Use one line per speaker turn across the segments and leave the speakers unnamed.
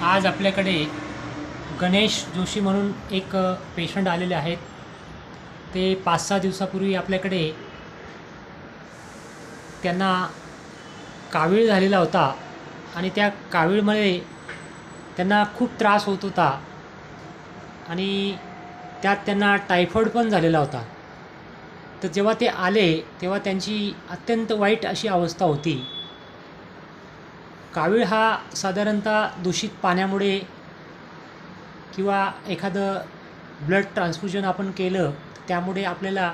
आज आपल्याकडे गणेश जोशी म्हणून एक पेशंट आलेले आहेत. ते 5-6 दिवसापूर्वी आपल्याकडे त्यांना कावीळ झालेला होता आणि त्या कावीळमुळे त्यांना खूप त्रास होत होता आणि त्यात त्यांना टायफॉईड पण झालेला होता. तर जेव्हा ते आले तेव्हा त्यांची अत्यंत वाईट अशी अवस्था होती. कावीळ हा साधारणतः दूषित पाण्यामुळे किंवा एखादं ब्लड ट्रान्सफ्युजन आपण केलं त्यामुळे आपल्याला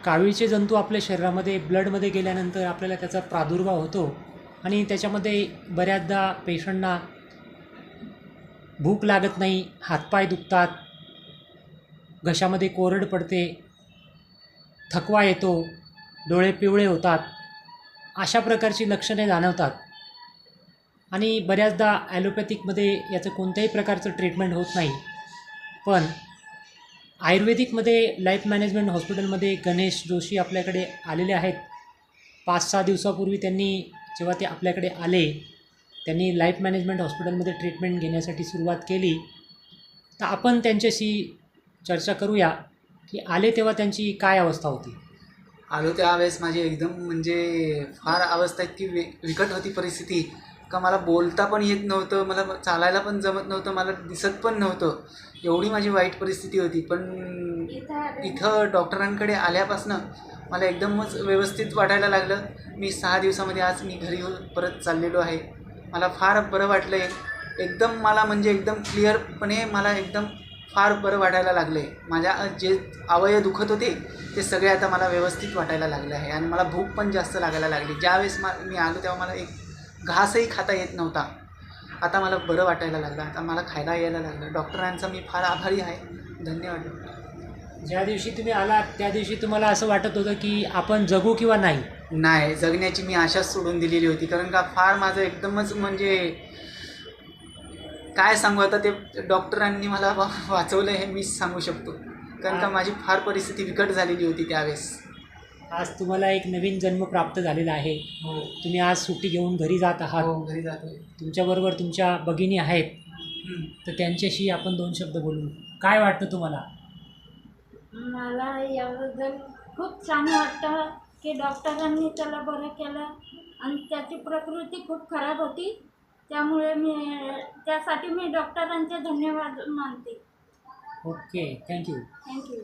कावीळचे जंतू आपल्या शरीरामध्ये ब्लडमध्ये गेल्यानंतर आपल्याला त्याचा प्रादुर्भाव होतो आणि त्याच्यामध्ये बऱ्याचदा पेशंटना भूक लागत नाही, हातपाय दुखतात, घशामध्ये कोरड पडते, थकवा येतो, डोळे पिवळे होतात, अशा प्रकारची लक्षणे जाणवतात. आणि बऱ्याचदा ॲलोपॅथिकमध्ये याचं कोणत्याही प्रकारचं ट्रीटमेंट होत नाही. पण आयुर्वेदिकमध्ये लाईफ मॅनेजमेंट हॉस्पिटलमध्ये गणेश जोशी आपल्याकडे आलेले आहेत. 5-6 दिवसापूर्वी जेव्हा ते आपल्याकडे आले त्यांनी लाईफ मॅनेजमेंट हॉस्पिटलमध्ये ट्रीटमेंट घेण्यासाठी सुरुवात केली. तर आपण त्यांच्याशी चर्चा करूया की आले तेव्हा त्यांची काय अवस्था होती.
आलो त्यावेळेस माझी एकदम म्हणजे फार अवस्था इतकी बिकट होती परिस्थिती का मला बोलता पण येत नव्हतं, मला चालायला पण जमत नव्हतं, मला दिसत पण नव्हतं. एवढी माझी वाईट परिस्थिती होती. पण इथं डॉक्टरांकडे आल्यापासनं मला एकदमच व्यवस्थित वाटायला लागलं. मी 6 दिवसामध्ये आज मी घरी परत चाललेलो आहे. मला फार बरं वाटलं आहे. एकदम मला म्हणजे एकदम क्लिअरपणे मला एकदम फार बरं वाटायला लागलं आहे. माझ्या जे अवयव दुखत होते ते सगळे आता मला व्यवस्थित वाटायला लागले आहे आणि मला भूक पण जास्त लागायला लागली. ज्यावेळेस मी आलो तेव्हा मला एक घासही खाता येत नव्हता. आता मला बरं वाटायला लागलं, आता मला खायला यायला लागलं. डॉक्टरांचा मी फार आभारी आहे. धन्यवाद.
ज्या दिवशी तुम्ही आलात त्या दिवशी तुम्हाला असं वाटत होतं की आपण जगू किंवा नाही?
नाही, जगण्याची मी आशाच सोडून दिलेली होती. कारण का फार माझं एकदमच म्हणजे काय सांगू, आता ते डॉक्टरांनी मला वाचवलं हे मीच सांगू शकतो. कारण का माझी फार परिस्थिती बिकट झालेली होती त्यावेळेस.
आज तुम्हाला एक नवीन जन्म प्राप्त झालेला आहे.
हो
तुम्ही आज सुट्टी घेऊन घरी जात आहात.
हो, घरी जातो.
तुमच्याबरोबर तुमच्या भगिनी आहेत. तर त्यांच्याशी आपण 2 शब्द बोलू. काय वाटतं तुम्हाला?
मला याबद्दल खूप छान वाटतं की डॉक्टरांनी त्याला बरं केलं आणि त्याची प्रकृती खूप खराब होती. त्यामुळे त्यासाठी मी डॉक्टरांचे धन्यवाद मानते.
Okay, thank you.
थँक्यू.